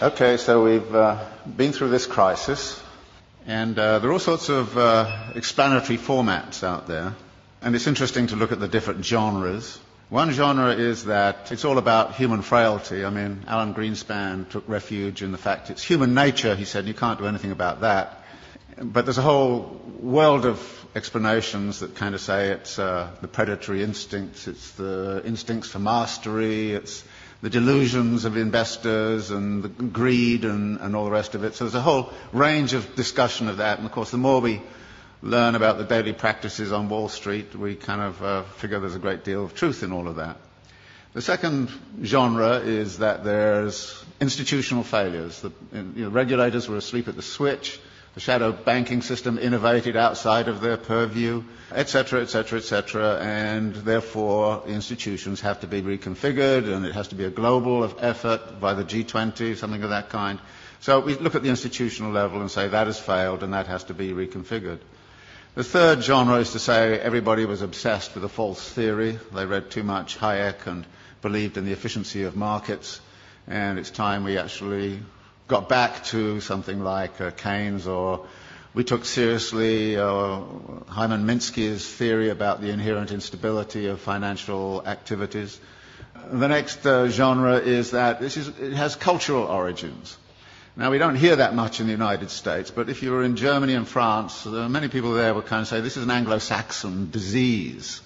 Okay, so we've been through this crisis, and there are all sorts of explanatory formats out there, and it's interesting to look at the different genres. One genre is that it's all about human frailty. I mean, Alan Greenspan took refuge in the fact it's human nature, he said, and you can't do anything about that. But there's a whole world of explanations that kind of say it's the predatory instincts, it's the instincts for mastery, it's the delusions of investors and the greed and all the rest of it. So there's a whole range of discussion of that. And of course, the more we learn about the daily practices on Wall Street, we kind of figure there's a great deal of truth in all of that. The second genre is that there's institutional failures. The regulators were asleep at the switch. The shadow banking system innovated outside of their purview, etc., etc., etc., and therefore the institutions have to be reconfigured, and it has to be a global effort by the G20, something of that kind. So we look at the institutional level and say that has failed and that has to be reconfigured. The third genre is to say everybody was obsessed with a false theory. They read too much Hayek and believed in the efficiency of markets, and it's time we actually got back to something like Keynes, or we took seriously Hyman Minsky's theory about the inherent instability of financial activities. The next genre is that it has cultural origins. Now, we don't hear that much in the United States, but if you were in Germany and France, many people there would kind of say this is an Anglo-Saxon disease.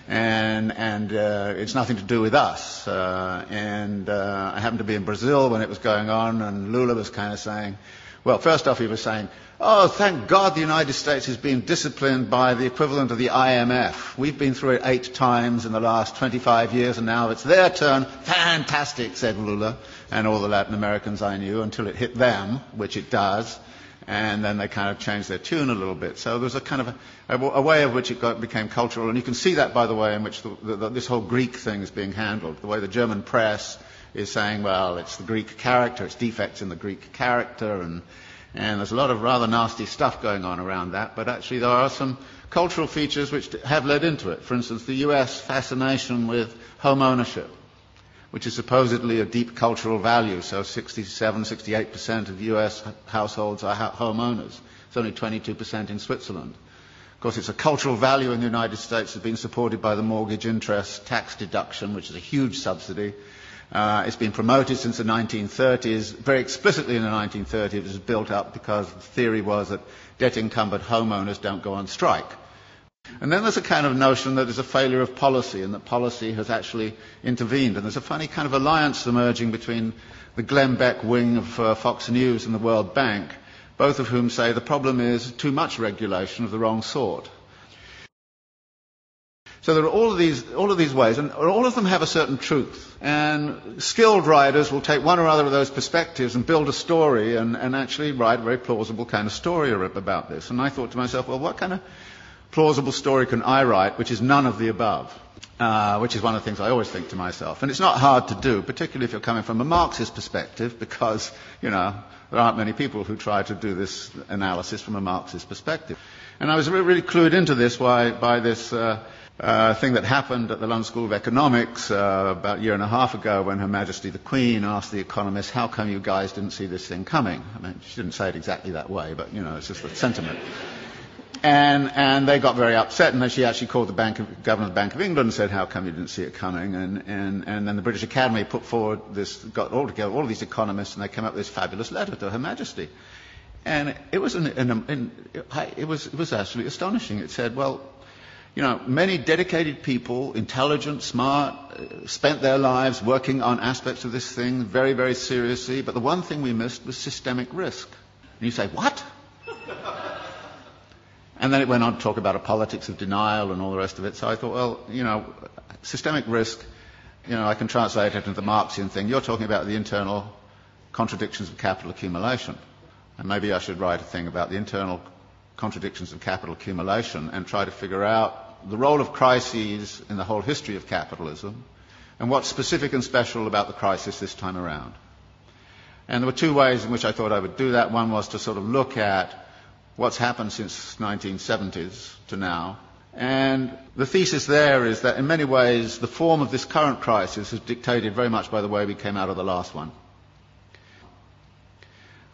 And it's nothing to do with us. I happened to be in Brazil when it was going on, and Lula was kind of saying, well, first off he was saying, oh, thank God the United States is being disciplined by the equivalent of the IMF. We've been through it 8 times in the last 25 years, and now it's their turn. Fantastic, said Lula, and all the Latin Americans I knew, until it hit them, which it does. And then they kind of changed their tune a little bit. So there's a kind of a way of which it became cultural. And you can see that by the way in which this whole Greek thing is being handled. The way the German press is saying, well, it's the Greek character, it's defects in the Greek character. And there's a lot of rather nasty stuff going on around that. But actually there are some cultural features which have led into it. For instance, the US fascination with home ownership, which is supposedly a deep cultural value. So 68% of US households are homeowners. It's only 22% in Switzerland. Of course, it's a cultural value in the United States that's been supported by the mortgage interest tax deduction, which is a huge subsidy. It's been promoted since the 1930s. Very explicitly in the 1930s, it was built up because the theory was that debt-encumbered homeowners don't go on strike. And then there's a kind of notion that there's a failure of policy, and that policy has actually intervened. And there's a funny kind of alliance emerging between the Glenn Beck wing of Fox News and the World Bank, both of whom say the problem is too much regulation of the wrong sort. So there are all of these ways, and all of them have a certain truth. And skilled writers will take one or other of those perspectives and build a story and actually write a very plausible kind of story about this. And I thought to myself, well, what kind of plausible story can I write which is none of the above? Which is one of the things I always think to myself. And it's not hard to do, particularly if you're coming from a Marxist perspective, because, there aren't many people who try to do this analysis from a Marxist perspective. And I was really clued into this by this thing that happened at the London School of Economics about a year and a half ago, when Her Majesty the Queen asked the economists, how come you guys didn't see this thing coming? I mean, she didn't say it exactly that way, but, it's just the sentiment. And they got very upset, and then she actually called the Governor of the Bank of England and said, how come you didn't see it coming? And then the British Academy put forward got all together all of these economists, and they came up with this fabulous letter to Her Majesty. And it was it was absolutely astonishing. It said, well, many dedicated people, intelligent, smart, spent their lives working on aspects of this thing very, very seriously, but the one thing we missed was systemic risk. And you say, what? And then it went on to talk about a politics of denial and all the rest of it. So I thought, well, systemic risk, I can translate it into the Marxian thing. You're talking about the internal contradictions of capital accumulation. And maybe I should write a thing about the internal contradictions of capital accumulation and try to figure out the role of crises in the whole history of capitalism and what's specific and special about the crisis this time around. And there were 2 ways in which I thought I would do that. One was to sort of look at what's happened since 1970s to now. And the thesis there is that in many ways the form of this current crisis is dictated very much by the way we came out of the last one.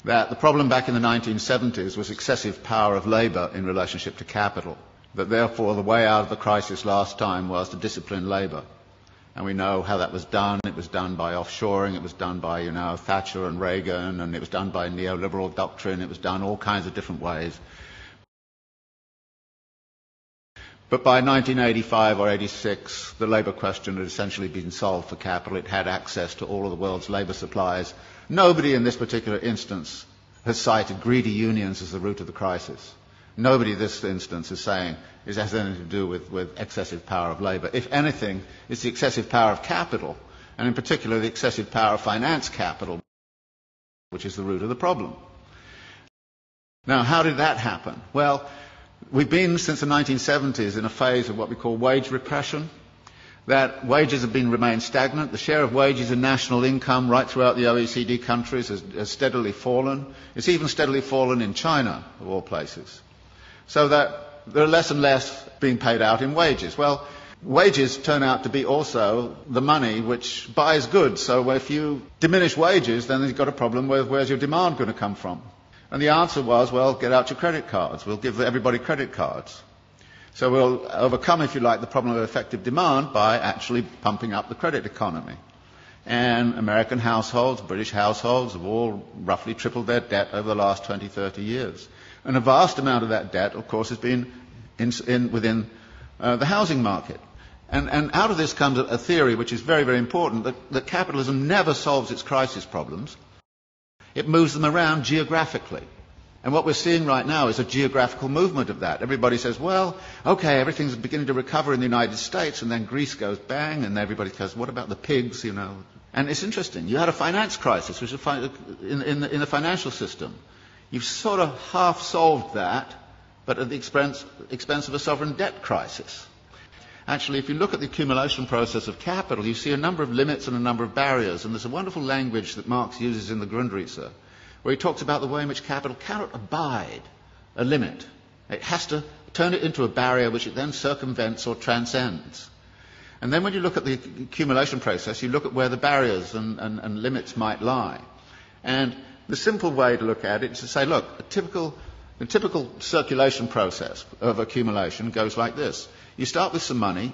that the problem back in the 1970s was excessive power of labour in relationship to capital, that therefore the way out of the crisis last time was to discipline labour. And we know how that was done. It was done by offshoring, it was done by, Thatcher and Reagan, and it was done by neoliberal doctrine, it was done all kinds of different ways. But by 1985 or 86, the labour question had essentially been solved for capital. It had access to all of the world's labour supplies. Nobody in this particular instance has cited greedy unions as the root of the crisis. Nobody in this instance is saying it has anything to do with excessive power of labour. If anything, it's the excessive power of capital, and in particular the excessive power of finance capital, which is the root of the problem. Now, how did that happen? Well, we've been, since the 1970s, in a phase of what we call wage repression, that wages have remained stagnant. The share of wages in national income right throughout the OECD countries has steadily fallen. It's even steadily fallen in China, of all places. So that there are less and less being paid out in wages. Well, wages turn out to be also the money which buys goods. So if you diminish wages, then you've got a problem with where's your demand going to come from? And the answer was, well, get out your credit cards. We'll give everybody credit cards. So we'll overcome, if you like, the problem of effective demand by actually pumping up the credit economy. And American households, British households have all roughly tripled their debt over the last 20, 30 years. And a vast amount of that debt, of course, has been within the housing market. And out of this comes a theory which is very, very important, that capitalism never solves its crisis problems. It moves them around geographically. And what we're seeing right now is a geographical movement of that. Everybody says, well, okay, everything's beginning to recover in the United States, and then Greece goes bang, and everybody goes, what about the pigs, And it's interesting. You had a finance crisis, which is in the financial system. You've sort of half solved that, but at the expense of a sovereign debt crisis. Actually, if you look at the accumulation process of capital, you see a number of limits and a number of barriers. And there's a wonderful language that Marx uses in the Grundrisse, where he talks about the way in which capital cannot abide a limit. It has to turn it into a barrier which it then circumvents or transcends. And then when you look at the accumulation process, you look at where the barriers and limits might lie. And the simple way to look at it is to say, look, the typical circulation process of accumulation goes like this. You start with some money,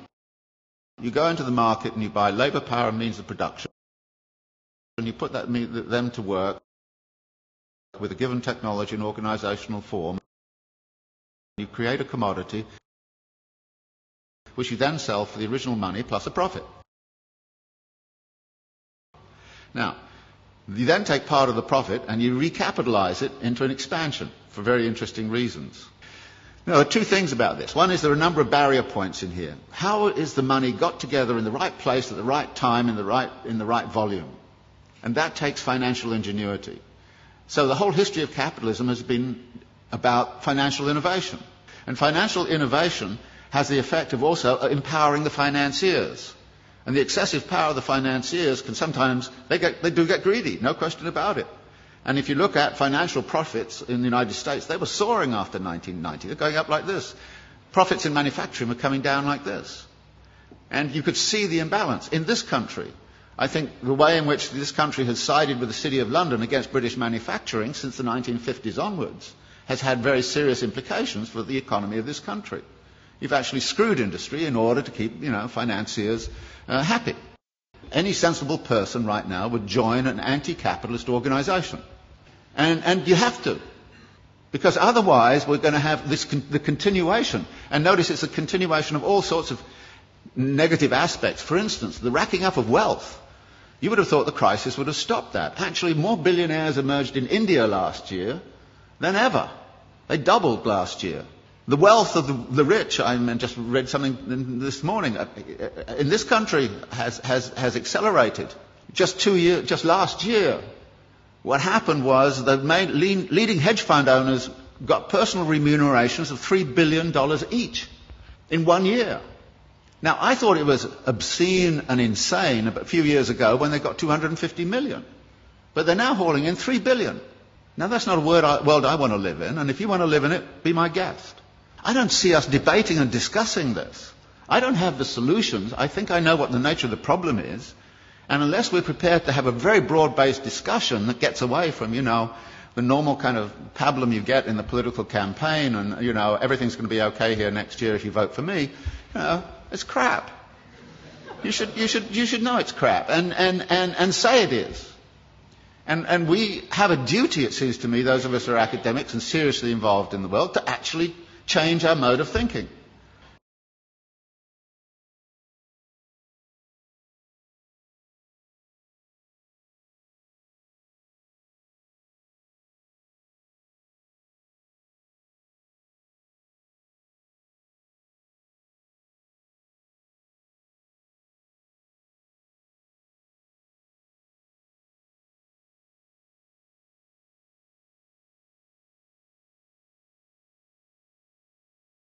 you go into the market and you buy labour, power and means of production, and you put them to work with a given technology and organisational form. You create a commodity which you then sell for the original money plus a profit. Now, you then take part of the profit and you recapitalise it into an expansion for very interesting reasons. Now, there are two things about this. One is there are a number of barrier points in here. How is the money got together in the right place at the right time in the right volume? And that takes financial ingenuity. So the whole history of capitalism has been about financial innovation. And financial innovation has the effect of also empowering the financiers. And the excessive power of the financiers can sometimes, they do get greedy, no question about it. And if you look at financial profits in the United States, they were soaring after 1990. They're going up like this. Profits in manufacturing were coming down like this. And you could see the imbalance. In this country, I think the way in which this country has sided with the City of London against British manufacturing since the 1950s onwards has had very serious implications for the economy of this country. You've actually screwed industry in order to keep, financiers happy. Any sensible person right now would join an anti-capitalist organisation. And you have to. Because otherwise we're going to have the continuation. And notice it's a continuation of all sorts of negative aspects. For instance, the racking up of wealth. You would have thought the crisis would have stopped that. Actually, more billionaires emerged in India last year than ever. They doubled last year. The wealth of the rich, I just read something this morning, in this country has accelerated. Just last year, what happened was the leading hedge fund owners got personal remunerations of $3 billion each in 1 year. Now, I thought it was obscene and insane a few years ago when they got 250 million. But they're now hauling in $3 billion. Now, that's not a world I want to live in, and if you want to live in it, be my guest. I don't see us debating and discussing this. I don't have the solutions. I think I know what the nature of the problem is. And unless we're prepared to have a very broad-based discussion that gets away from, the normal kind of pablum you get in the political campaign, and, you know, everything's going to be okay here next year if you vote for me, you know, it's crap. You should know it's crap, and say it is. And we have a duty, it seems to me, those of us who are academics and seriously involved in the world, to actually change our mode of thinking.